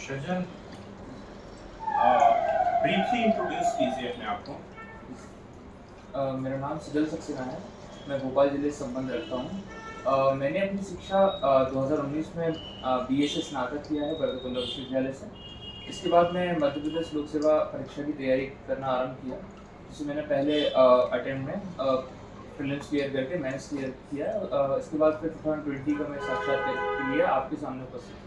सृजन, briefly introduce कीजिए अपने आप को। मेरा नाम सजल सक्सेना है। मैं भोपाल ज़िले से संबंध रखता हूँ। मैंने अपनी शिक्षा 2019 में बीए से स्नातक किया है बरकतुल्लाह विश्वविद्यालय से। इसके बाद मैं मध्य प्रदेश लोक सेवा परीक्षा की तैयारी करना आरंभ किया, जिसे मैंने पहले अटेम्प्ट में प्रीलिम्स क्लियर करके मेंस क्लियर किया। इसके बाद फिर 2020 का मैं साक्षात्कार के लिए आपके सामने उपस्थित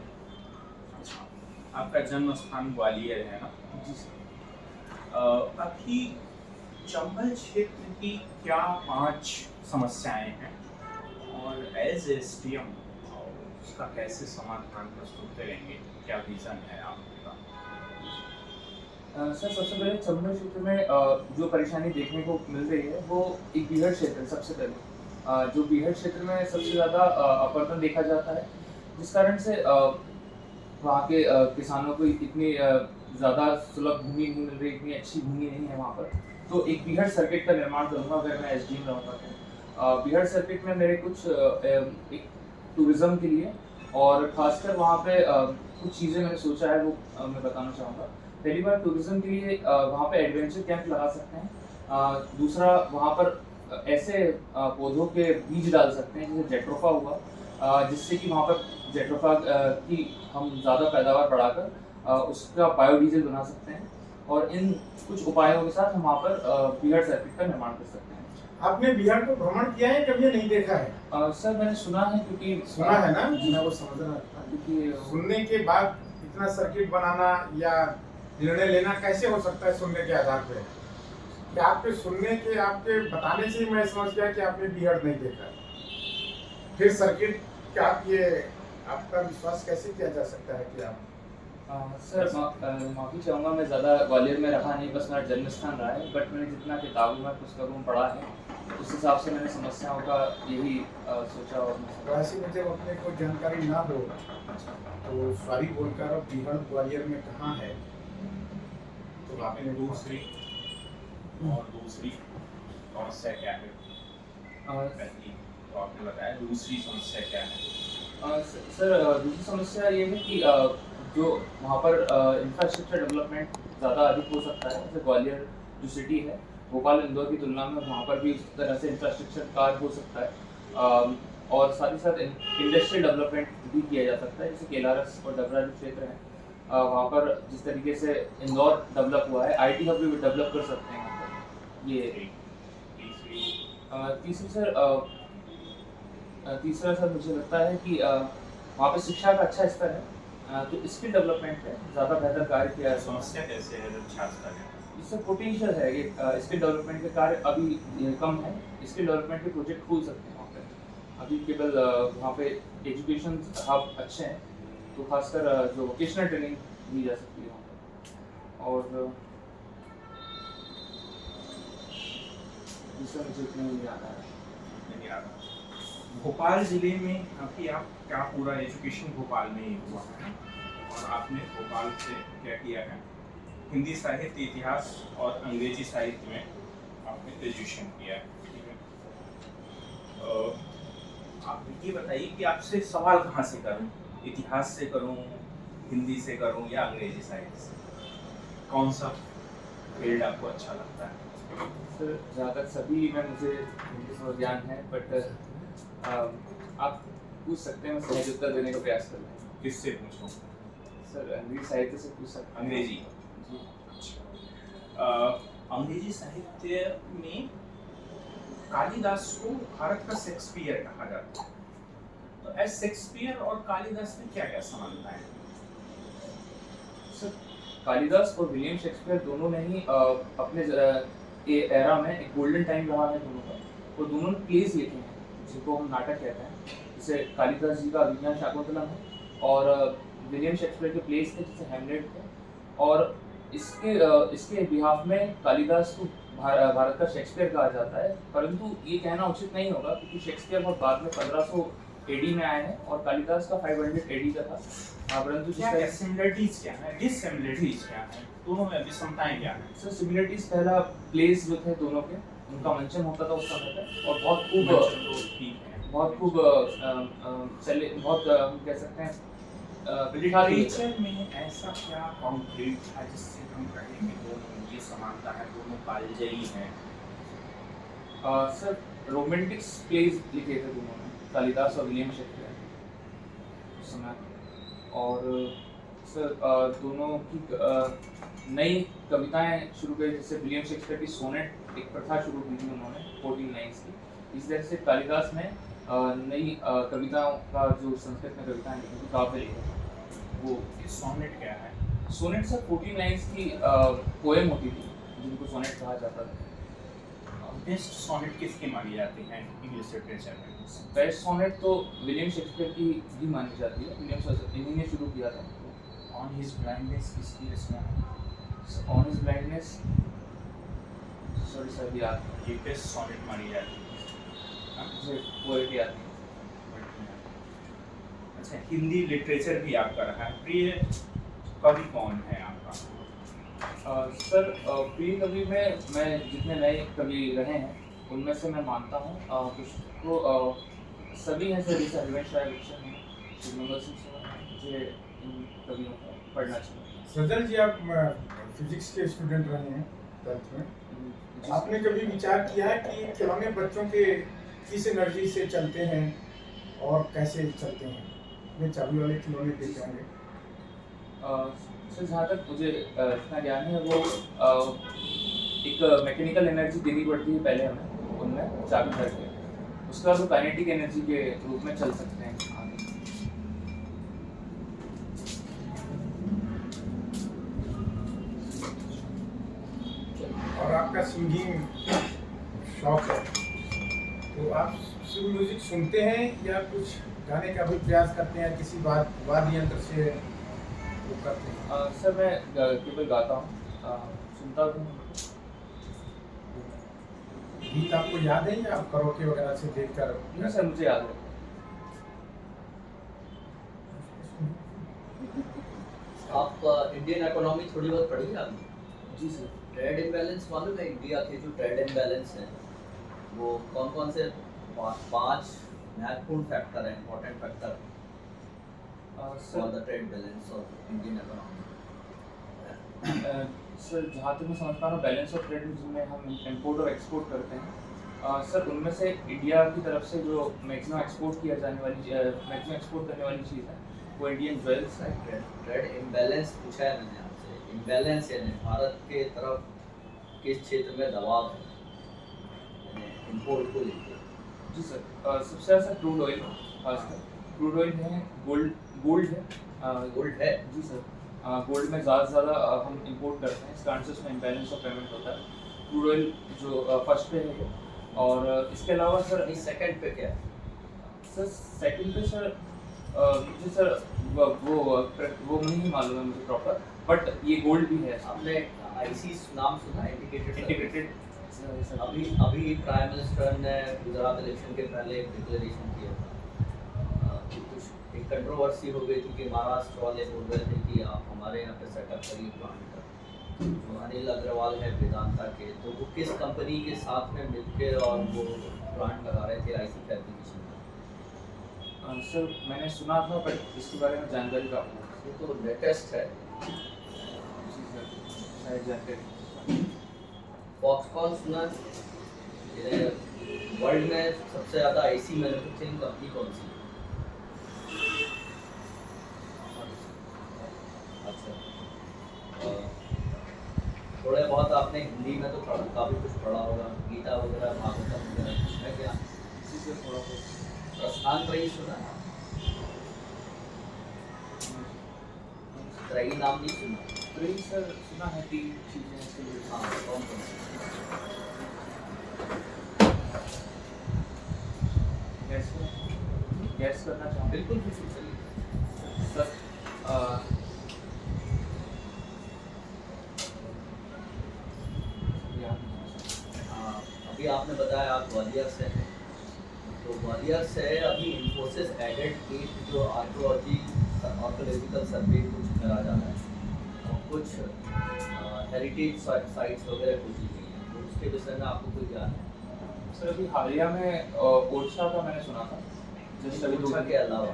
आपका जन्म स्थान ग्वालियर है ना? हूँ। जी सर। अभी चंबल क्षेत्र की क्या 5 समस्याएं हैं और एज एसडीएम उसका कैसे समाधान प्रस्तुत करेंगे? क्या विजन है आपका? सर, सबसे पहले चंबल क्षेत्र में जो परेशानी देखने को मिल रही है वो एक बीहड़ क्षेत्र है। सबसे पहले जो बीहड़ क्षेत्र में सबसे ज़्यादा अपरदन देखा जाता है, जिस कारण से वहाँ के किसानों को इतनी ज़्यादा सुलभ भूमि नहीं मिल रही, इतनी अच्छी भूमि नहीं है वहाँ पर। तो एक बीहड़ सर्किट का निर्माण करूँगा अगर मैं एसडीएम रहूँगा तो। बीहड़ सर्किट में मेरे कुछ एक टूरिज़्म के लिए और ख़ासकर वहाँ पे कुछ चीज़ें मैंने सोचा है वो मैं बताना चाहूँगा। पहली बार टूरिज़्म के लिए वहाँ पे एडवेंचर कैंप लगा सकते हैं। दूसरा वहाँ पर ऐसे पौधों के बीज डाल सकते हैं जैसे जेट्रोफा हुआ, जिससे कि वहाँ पर जेट्रोफा की हम ज़्यादा पैदावार बढ़ाकर उसका बायोडीजल बना सकते हैं। और इन कुछ उपायों के साथ हम वहाँ पर बीहड़ सर्किट का निर्माण कर सकते हैं। आपने बिहार को भ्रमण किया है, कभी नहीं देखा है? सर, मैंने सुना है क्योंकि सुना है ना? जी, मैं वो समझ रहा था। क्योंकि सुनने के बाद इतना सर्किट बनाना या निर्णय लेना कैसे हो सकता है सुनने के आधार पे? कि आपके सुनने के, आपके बताने से ही मैं समझ गया कि आपने बिहार नहीं देखा। फिर सर्किट क्या ये आपका विश्वास कैसे किया जा सकता है कि आप सर, माफ़ी चाहूँगा, मैं ज़्यादा ग्वालियर में रहा नहीं, बस मेरा जन्म स्थान रहा है। बट मैंने जितना किताबों में पुस्तकों में पढ़ा है, उस हिसाब से मैंने समस्याओं का यही सोचा। और वैसे में जब अपने को जानकारी ना हो तो सॉरी बोलकर अब बिहार ग्वालियर में कहाँ है तो आपने आपने दूसरी समस्या क्या है? पहली तो आपने बताया, दूसरी समस्या क्या है? सर, दूसरी समस्या ये है कि जो वहाँ पर इंफ्रास्ट्रक्चर डेवलपमेंट ज़्यादा अधिक हो सकता है। जैसे ग्वालियर जो सिटी है, भोपाल इंदौर की तुलना में वहाँ पर भी उस तरह से इंफ्रास्ट्रक्चर कार्य हो सकता है। और साथ ही साथ इंडस्ट्रियल डेवलपमेंट भी किया जा सकता है, जैसे केलारस और डबरा जो क्षेत्र है, वहाँ पर जिस तरीके से इंदौर डेवलप हुआ है, आईटी हब भी डेवलप कर सकते हैं वहाँ पर। ये तीसरी सर, तीसरा सर मुझे लगता है कि वहाँ पे शिक्षा का अच्छा स्तर है, तो स्किल डेवलपमेंट पे ज़्यादा बेहतर कार्य किया है। समस्या कैसे है जब छात्र है? इससे पोटेंशियल है कि स्किल डेवलपमेंट के कार्य अभी कम है। स्किल डेवलपमेंट के प्रोजेक्ट खुल सकते हैं वहाँ पे। अभी केवल वहाँ पे एजुकेशन हब अच्छे हैं, तो खासकर जो वोकेशनल ट्रेनिंग दी जा सकती है वहाँ पर। और जिससे मुझे इतना नहीं आता है। नहीं आ रहा। भोपाल जिले में अभी आप क्या पूरा एजुकेशन भोपाल में ही हुआ है और आपने भोपाल से क्या किया है? हिंदी साहित्य, इतिहास और अंग्रेजी साहित्य में आपने ग्रेजुएशन किया है, ठीक है? आप ये बताइए कि आपसे सवाल कहाँ से करूँ? इतिहास से करूँ, हिंदी से करूँ या अंग्रेजी साहित्य से? कौन सा फील्ड आपको अच्छा लगता है? सर, ज़्यादातर सभी में मुझे हिंदी में ज्ञान है, बट आप पूछ सकते हैं, मैं सहज उत्तर देने का प्रयास कर रहा हूँ। किससे पूछूं? सर, अंग्रेजी साहित्य से पूछ सकते हैं। अंग्रेजी? जी। अंग्रेजी साहित्य में कालिदास को भारत का शेक्सपियर कहा जाता है, तो एज शेक्सपियर और कालिदास में क्या क्या समानता है? सर, कालिदास और विलियम शेक्सपियर दोनों ने ही अपने एरा में एक गोल्डन टाइम रहा है दोनों का, और दोनों ने प्लेस लिखे हैं जिनको हम नाटक कहते हैं। जैसे कालिदास जी का अभिज्ञान शाकुंतलम है, और विलियम शेक्सपियर के प्लेस थे जैसे हैमलेट थे। और इसके बिहाफ में कालिदास को भारत का शेक्सपियर कहा जाता है, परंतु ये कहना उचित नहीं होगा क्योंकि शेक्सपियर बहुत बाद में 1500 एडी में आए हैं और कालिदास का 500 एडी का था। परंतु सिमिलरिटीज क्या है, डिससिमिलरिटीज क्या है, दोनों में विषमताएं क्या हैं? सर, सिमिलरिटीज पहला प्लेस जो थे दोनों के, उनका मंचन होता था उस समय पे, और बहुत खूब ठीक है, बहुत खूब हम कह सकते हैं लिटरेचर में ऐसा क्या कॉन्क्रीट था जिससे हम कहें कि दोनों ये समानता है, दोनों कालजयी हैं? सर रोमांटिक्स प्लेज लिखे थे दोनों ने, कालिदास और विलियम शेक्सपियर उस समय। और सर दोनों की नई कविताएं शुरू की, जैसे विलियम शेक्सपियर की सोनेट एक प्रथा शुरू की थी उन्होंने 14 लाइन्स की। इस तरह से कालिदास ने नई कविताओं का जो संस्कृत में कविताएं लिखी थी, काव्य लिखे थे वो। सोनेट क्या है? सोनेट सर 14 लाइन्स की पोएम होती थी जिनको सोनेट कहा जाता था। बेस्ट सोनेट किसकी मानी जाती है इंग्लिश लिटरेचर में? बेस्ट सोनेट तो विलियम शेक्सपियर की भी मानी जाती है, विलियम शेक्सपियर इन्हीं ने शुरू किया था। ऑन हिज ब्लाइंडनेस किसकी रचना है? On his blindness sorry sir याद ये बेस्ट सोनेट मानी जाती है। हाँ? मुझे पोएट याद नहीं। अच्छा, हिंदी लिटरेचर भी आपका रहा है, प्रिय कवि कौन है आपका? सर प्रिय कवि में मैं जितने नए कवि रहे हैं उनमें से मैं मानता हूँ कुछ को सभी हैं सर, जैसे हरिवंश राय बच्चन हैं, शिवमंगल सिंह सुमन हैं, मुझे इन कवियों को पढ़ना चाहिए। सजल जी, आप फिजिक्स के स्टूडेंट रहे हैं 12th में, आपने कभी विचार किया है कि खिलौने बच्चों के किस एनर्जी से चलते हैं और कैसे चलते हैं? ये चाबी वाले खिलौने देखे होंगे। सर जहाँ तक मुझे इतना ज्ञान है, वो एक मैकेनिकल एनर्जी देनी पड़ती है पहले हमें उनमें चाबी भर के, उसके बाद वो काइनेटिक एनर्जी के रूप में चल सकते हैं आगे। और आपका सिंगिंग शौक है, तो आप सिर्फ म्यूजिक सुनते हैं या कुछ गाने का भी प्रयास करते हैं, किसी वाद्य यंत्र से वो करते हैं? सर मैं केवल गाता हूँ, सुनता हूँ। गीत आपको याद है या आप करोके वगैरह से देखकर? नहीं सर, मुझे याद है। आप इंडियन इकोनॉमी थोड़ी बहुत पढ़ी है आपने? जी सर। ट्रेड इम्बैलेंस मालूम है? इंडिया के जो ट्रेड इम्बैलेंस हैं वो कौन कौन से 5 महत्वपूर्ण फैक्टर हैं, important factor for the trade balance of Indian economy? Sir जहाँ तक मैं समझ पा रहा हूँ, बैलेंस ऑफ ट्रेड जिसमें हम इंपोर्ट और एक्सपोर्ट करते हैं, सर उनमें से इंडिया की तरफ से जो मैक्सिमम एक्सपोर्ट किया जाने वाली मैक्सिमम एक्सपोर्ट करने वाली चीज़ है वो इंडियन ज्वेल्स है। ट्रेड इम्बैलेंस पूछा है मैंने आपसे, इम्बैलेंस यानी भारत के तरफ किस क्षेत्र में दबाव है, यानी इंपोर्ट को लेकर? जी सर, सबसे ज़्यादा sir crude oil, crude oil है, गोल्ड है। गोल्ड है? जी सर, गोल्ड में ज़्यादा से ज़्यादा हम इंपोर्ट करते हैं, इस कारण से उसमें इम्बैलेंस ऑफ पेमेंट होता है। क्रूड ऑयल जो फर्स्ट पे है, और इसके अलावा सर सेकंड पे क्या है? सर सेकंड पे सर मुझे सर वो नहीं मालूम है मुझे प्रॉपर, बट ये गोल्ड भी है। आपने आईसी नाम सुना है, इंटीग्रेटेड? अभी अभी प्राइम मिनिस्टर ने गुजरात इलेक्शन के पहले एक डिक्लेरेशन किया था, कुछ एक कंट्रोवर्सी हो गई थी कि महाराष्ट्र वाले बोल रहे थे कि आप हमारे यहाँ पे सेटअप करिए प्लांट। जो अनिल अग्रवाल है वेदांता के, तो वो किस कंपनी के साथ में मिलकर और वो प्लांट लगा रहे थे आईसी फैब्रिकेशन का? सर मैंने सुना था, बट इसके बारे में जानकारी का ये तो लेटेस्ट है। जी सर, शायद जानकारी। फॉक्सकॉन सुना? वर्ल्ड में सबसे ज़्यादा आईसी मैन्युफैक्चरिंग कंपनी कौन सी है? अच्छा, थोड़े बहुत आपने हिंदी में तो काफ़ी कुछ पढ़ा होगा, गीता वगैरह, भागवतम वगैरह कुछ है क्या? इसी से थोड़ा बहुत प्रस्थान त्रयी सुना? त्रयी नाम नहीं सुना? त्रयी सर सुना है, 3 चीज़ें इसके लिए। हाँ, कौन कौन सी? गैस करना चाहूँ? बिल्कुल बिल्कुल चलिए। सर अभी आपने बताया आप ग्वालियर से हैं, तो ग्वालियर से अभी इन्फोसिस एडेड एक जो आर्कियोलॉजी आर्कियोलॉजिकल सर्वे कुछ करा जाता है और कुछ हेरिटेज साइट्स वगैरह खोजी गई हैं, तो उसके विषय में आपको कोई ज्ञान है? सर अभी हालिया में ओरछा का मैंने सुना था, जस्ट अभी ओरछा के अलावा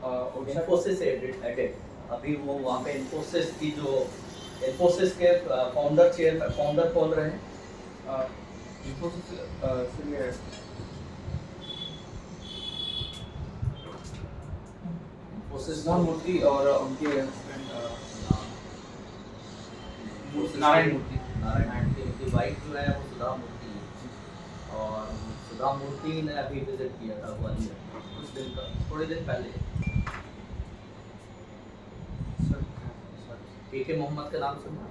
ओडिशा इन्फोसिस एडेड अभी वो वहाँ पे इन्फोसिस की जो इन्फोसिस के फाउंडर कौन रहे हैं? इन्फोसिस से ये इन्फोसिस सुधा मूर्ति और उनके हस्बैंड नारायण मूर्ति। नारायण मूर्ति उनकी वाइफ जो है वो सुधा मूर्ति है, और सुधा मूर्ति ने अभी विजिट किया था ग्वालियर कुछ दिन का, थोड़े दिन पहले। के मोहम्मद का नाम सुना?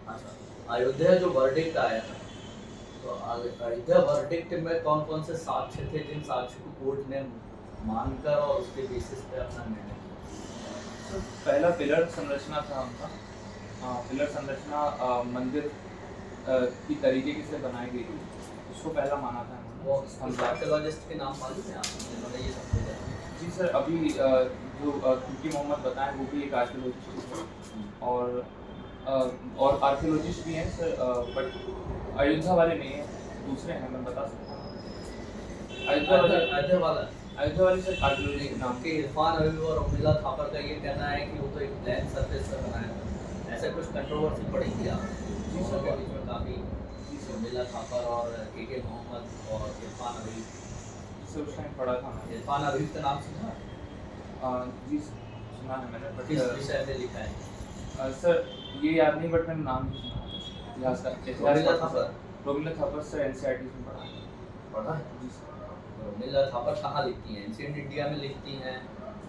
अच्छा, अयोध्या जो वर्डिक्ट आया था, तो अयोध्या वर्डिक्ट में कौन कौन से साक्ष्य थे जिन साक्ष्य को कोर्ट ने मानकर और उसके बेसिस पे अपना निर्णय किया? पहला पिलर संरचना था उनका। पिलर संरचना मंदिर की तरीके से बनाई गई थी, उसको पहला माना था वो उन्होंने। आर्कियोलॉजिस्ट के नाम मालूम है आपको जिन्होंने ये सब खोजा? जी सर, अभी जो के मोहम्मद बताएं वो भी एक आर्कियोलॉजिस्ट है और आर्कियोलॉजिस्ट भी हैं सर, बट अयोध्या वाले नहीं हैं, दूसरे हैं, मैं बता सकता हूँ। अयोध्या वाला अयोध्या वाले सर आर्कियोलॉजी के नाम नाम के इरफान हबीब और उर्मिला थापर का ये कहना है कि वो तो एक प्लान सरफेस पर बनाया था। ऐसा कुछ कंट्रोवर्सी पड़ी थी आप जी दोनों सर। के बीच में काफ़ी, उर्मिला थापर और के मोहम्मद और इरफान हबीब? से उस टाइम पढ़ा था मैंने। इरफान हबीब का नाम सुना? जी सुना है मैंने, किस बट विषय में लिखा है? सर ये याद नहीं, बट मैंने नाम नहीं सुना इतिहास का। रोमिला थापर? रोमिला थापर सर एनसीईआरटी में पढ़ा है। पढ़ा है? जी सर। रोमिला थापर कहाँ लिखती हैं? एंशिएंट इंडिया में लिखती हैं,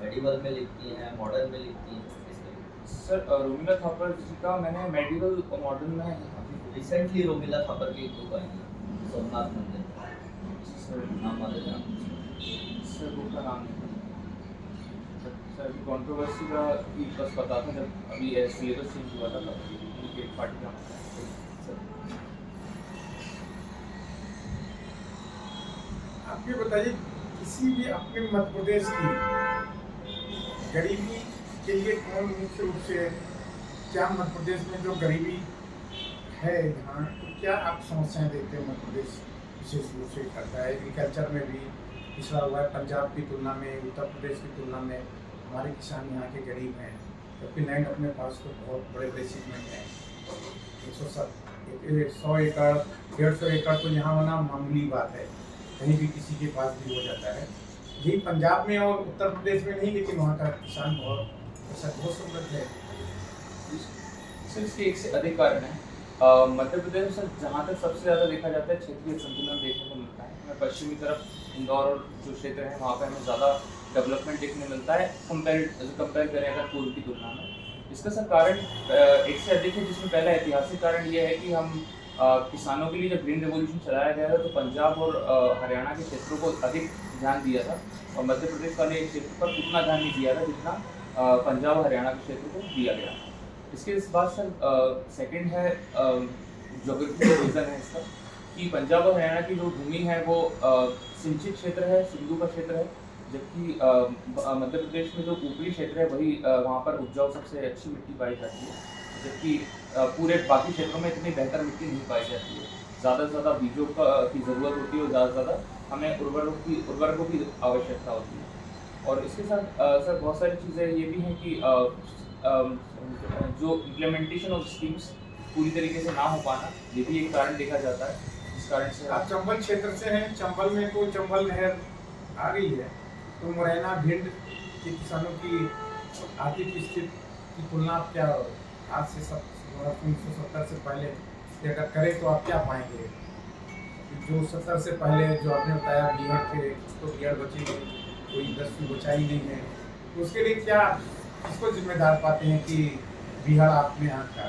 मेडिवल में लिखती हैं, मॉडर्न में लिखती हैं, किस तरीके? सर रोमिला थापर जी का मैंने मेडिवल और मॉडर्न में अभी रिसेंटली रोमिला थापर की एक बुक आई है सोमनाथ मंदिर, सर नाम वाले नाम सर बुक का नाम नहीं पता। सर अभी कंट्रोवर्सी का ही बस पता था जब अभी सिलेबस चेंज हुआ था तब उनकी एक पार्टी का आप ये बताइए, किसी भी अपने मध्य प्रदेश की गरीबी के लिए कौन मुख्य रूप से, क्या मध्य प्रदेश में जो गरीबी है यहाँ, तो क्या आप समस्याएं देखते हैं? मध्य प्रदेश विशेष रूप से करता है एग्रीकल्चर में भी पिछड़ा हुआ है, पंजाब की तुलना में, उत्तर प्रदेश की तुलना में हमारे किसान यहाँ के गरीब हैं, जबकि लैंड अपने पास तो बहुत बड़े बड़े सीगमेंट हैं। 100 एकड़ 150 एकड़ तो यहाँ होना मामूली बात है, कहीं भी किसी के पास भी हो जाता है। यही पंजाब में और उत्तर प्रदेश में नहीं, लेकिन वहाँ का किसान बहुत समृद्ध है। सर इसके एक से अधिक कारण है। मध्य प्रदेश में सर जहाँ तक सबसे ज़्यादा देखा जाता है क्षेत्रीय संतुलन देखने को मिलता है। मैं पश्चिमी तरफ इंदौर और जो क्षेत्र है वहाँ पर हमें ज़्यादा डेवलपमेंट देखने मिलता है कंपेयर करें अगर पूर्व की तुलना में। इसका सर कारण एक से अधिक है, जिसमें पहला ऐतिहासिक कारण ये है कि हम किसानों के लिए जब ग्रीन रेवोल्यूशन चलाया गया था तो पंजाब और हरियाणा के क्षेत्रों को अधिक ध्यान दिया था और मध्य प्रदेश वाले क्षेत्र पर उतना ध्यान नहीं दिया था जितना पंजाब और हरियाणा के क्षेत्र को दिया गया। इसके इस बात सर सेकंड है ज्योग्राफिकल रीज़न है इसका कि पंजाब और हरियाणा की जो भूमि है वो सिंचित क्षेत्र है, सिंधु का क्षेत्र है, जबकि मध्य प्रदेश में जो ऊपरी क्षेत्र है वही वहाँ पर उपजाऊ सबसे अच्छी मिट्टी पाई जाती है, जबकि पूरे बाकी क्षेत्रों में इतनी बेहतर मिट्टी नहीं पाई जाती है। ज़्यादा से ज़्यादा बीजों की ज़रूरत होती है और ज़्यादा से ज़्यादा हमें उर्वरकों की आवश्यकता होती है। और इसके साथ सर बहुत सारी चीज़ें ये भी हैं कि जो इम्प्लीमेंटेशन ऑफ स्कीम्स पूरी तरीके से ना हो पाना, ये भी एक कारण देखा जाता है, जिस कारण से आप चंबल क्षेत्र से हैं, चंबल में तो चंबल नहर आ रही है, तो मुरैना भिंड के किसानों की आर्थिक स्थिति की तुलना आप क्या आज से 1970 से पहले से अगर करें तो आप क्या पाएंगे? जो 70 से पहले जो आपने बताया बीहड़ थे, तो बीहड़ बची कोई 10वीं बचाई नहीं है, तो उसके लिए क्या किसको जिम्मेदार पाते हैं कि बीहड़ आपने यहाँ था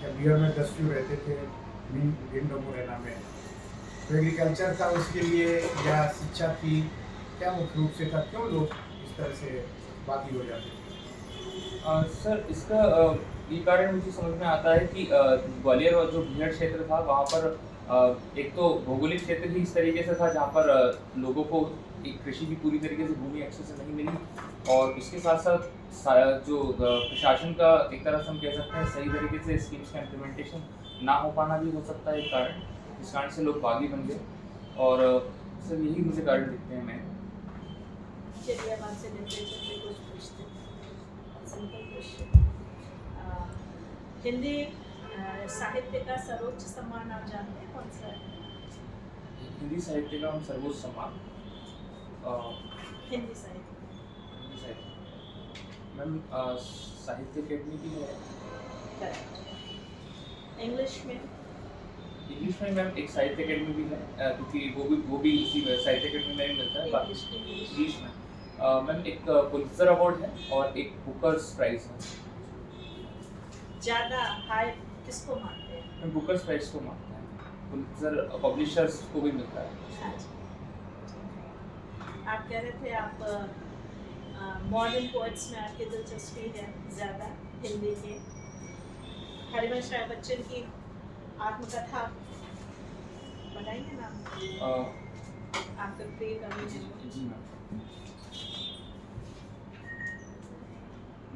या बीहड़ में 10वीं रहते थे भिंड और मुरैना में, तो एग्रीकल्चर था उसके लिए या शिक्षा थी, क्या मुख्य रूप से था, क्यों लोग इस तरह से बाकी हो जाते थे? सर इसका ये कारण मुझे समझ में आता है कि ग्वालियर और जो बीहड़ क्षेत्र था वहाँ पर एक तो भौगोलिक क्षेत्र ही इस तरीके से था जहाँ पर लोगों को एक कृषि की पूरी तरीके से भूमि अच्छे से नहीं मिली, और इसके साथ साथ जो प्रशासन का एक तरह से हम कह सकते हैं सही तरीके से स्कीम्स का इम्प्लीमेंटेशन ना हो पाना भी हो सकता है एक कारण, जिस कारण से लोग बागी बन गए। और सर यही मुझे कारण दिखते हैं मैं चलिए अब आपसे लिटरेचर पे कुछ पूछते हैं। Simple question. हिंदी साहित्य का सर्वोच्च सम्मान आप जानते हैं कौन सा है? हिंदी साहित्य का हम सर्वोच्च सम्मान हिंदी साहित्य हिंदी साहित्य मैम साहित्य अकेडमी की है। करेक्ट। इंग्लिश में इंग्लिश में मैम एक साहित्य अकेडमी भी है, क्योंकि वो भी इसी साहित्य अकेडमी में ही मिलता है। बाकी इंग्लिश इंग्लिश में मैम एक पुलित्जर अवार्ड है और एक बुकर्स प्राइज है। ज़्यादा हाई किसको मानते हैं? मैम बुकर्स प्राइज को मानते हैं, पुलित्जर पब्लिशर्स को भी मिलता है। अच्छा। आप कह रहे थे आप मॉडर्न पोएट्स में आपकी दिलचस्पी है ज़्यादा, हिंदी के। हरिवंश राय बच्चन की आत्मकथा बताइए ना, आपका प्रिय कवि है वो। जी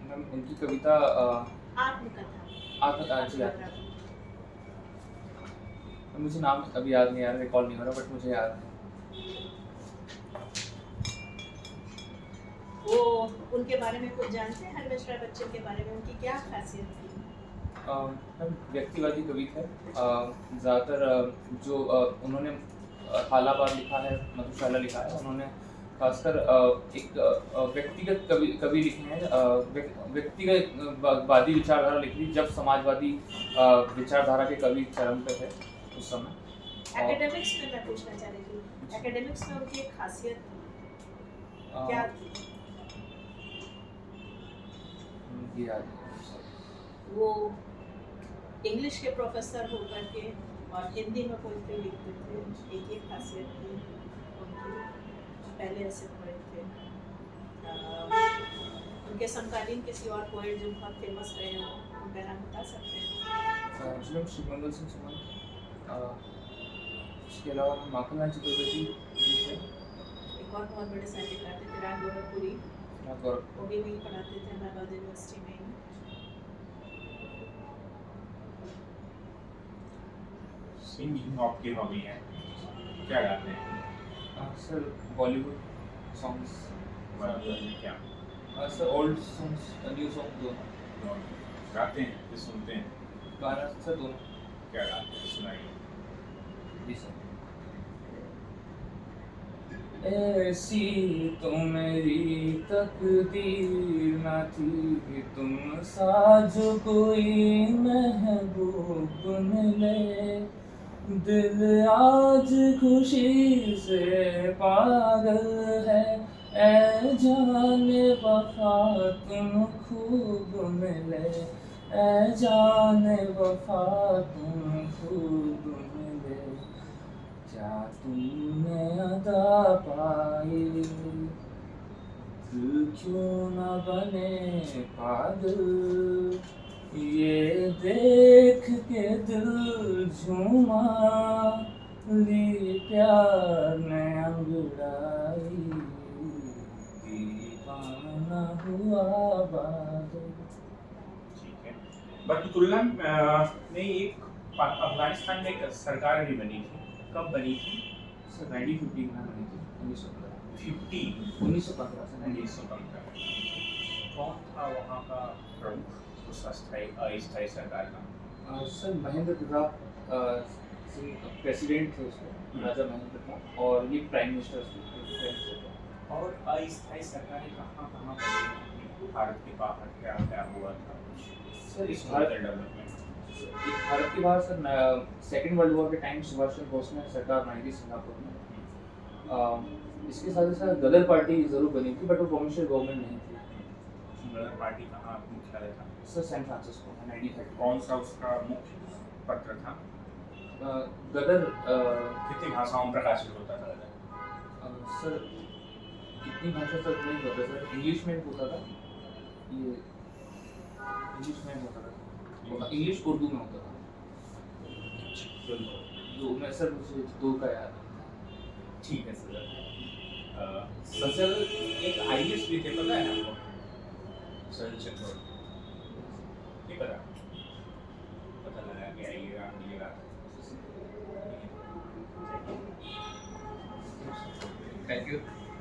मैम उनकी कविता आत्मकथा जी मुझे नाम अभी याद नहीं आ रहा, रिकॉल नहीं हो रहा, बट मुझे याद है। वो उनके बारे में कुछ जानते हैं? हरिवंश राय बच्चन के बारे में उनकी क्या खासियत थी? मैम व्यक्तिवादी कवि थे। ज़्यादातर जो उन्होंने हालाबाद लिखा है, मधुशाला लिखा है, उन्होंने खासकर एक व्यक्तिगत कवि लिखे हैं, व्यक्तिगत वादी विचारधारा लिखी थी जब समाजवादी विचारधारा के कवि चरम पे थे उस समय। एकेडमिक्स में मैं पूछना चाह रही थी, एकेडमिक्स में उनकी एक खासियत क्या थी? ये याद है। वो इंग्लिश के प्रोफेसर होकर के और हिंदी में पोइट्री लिखते थे, एक ये खासियत थी उनकी। पहले ऐसे पोएट थे। उनके समकालीन किसी और पोएट जो बहुत फेमस रहे हो उनका नाम बता सकते हैं? शिवमंगल सिंह सुमन, इसके अलावा माखनलाल चतुर्वेदी जी थे। एक और बहुत बड़े साहित्यकार थे फिराक गोरखपुरी, वो भी वहीं पढ़ाते थे इलाहाबाद यूनिवर्सिटी में। सिंगिंग आपकी हॉबी है, क्या गाते हैं? सर बॉलीवुड सॉन्ग्स, क्या sir old songs new song दोनों गाते हैं कि सुनते हैं? गाना सर दोनों। क्या गाते हैं, सुनाइए। जी सर। ऐसी तो मेरी तकदीर न थी, तुम साज कोई महबूब मिले, दिल आज खुशी से पागल है, ऐ जाने वफा तुम खूब मिले, ऐ जाने वफा तुम खूब मिले, क्या तुमने अदा पाई, दिल क्यों न बने पागल, ये देख के दिल झूमा, ली प्यार ने अंगड़ाई, दीवाना हुआ बादल। ठीक है। बरकतुल्लाह ने एक अफगानिस्तान में एक सरकार भी बनी थी, कब बनी थी? सर 1915 में बनी थी, 1915 से 1915। कौन था वहाँ का प्रमुख उस अस्थायी सरकार का? सर महेंद्र प्रताप सिंह प्रेसिडेंट थे उसमें, राजा महेंद्र प्रताप, और ये प्राइम मिनिस्टर थे। और अस्थायी सरकारें कहाँ कहाँ बनी? भारत के बाहर क्या क्या हुआ था कुछ? सर इस डेवलपमेंट भारत के बाहर सर सेकेंड वर्ल्ड वॉर के टाइम सुभाष चंद्र बोस ने सरकार बनाई थी सिंगापुर में। इसके साथ ही साथ गदर पार्टी जरूर बनी थी, बट वो प्रोविंशियल गवर्नमेंट नहीं थी। गदर पार्टी कहाँ मुख्यालय था? सर सैन फ्रांसिस्को में 1930। कौन सा उसका मुख्य पत्र था? गदर कितनी भाषाओं में प्रकाशित होता था गदर? सर कितनी भाषा तक नहीं होता सर, इंग्लिश में होता था, ये इंग्लिश में होता था, इंग्लिश उर्दू में होता था। दो में सर मुझे दो का याद है। ठीक है सर। सर एक आईएएस भी थे, पता है आपको? सर चंद्र नहीं पता? पता लगा कि आइएगा, मिलेगा।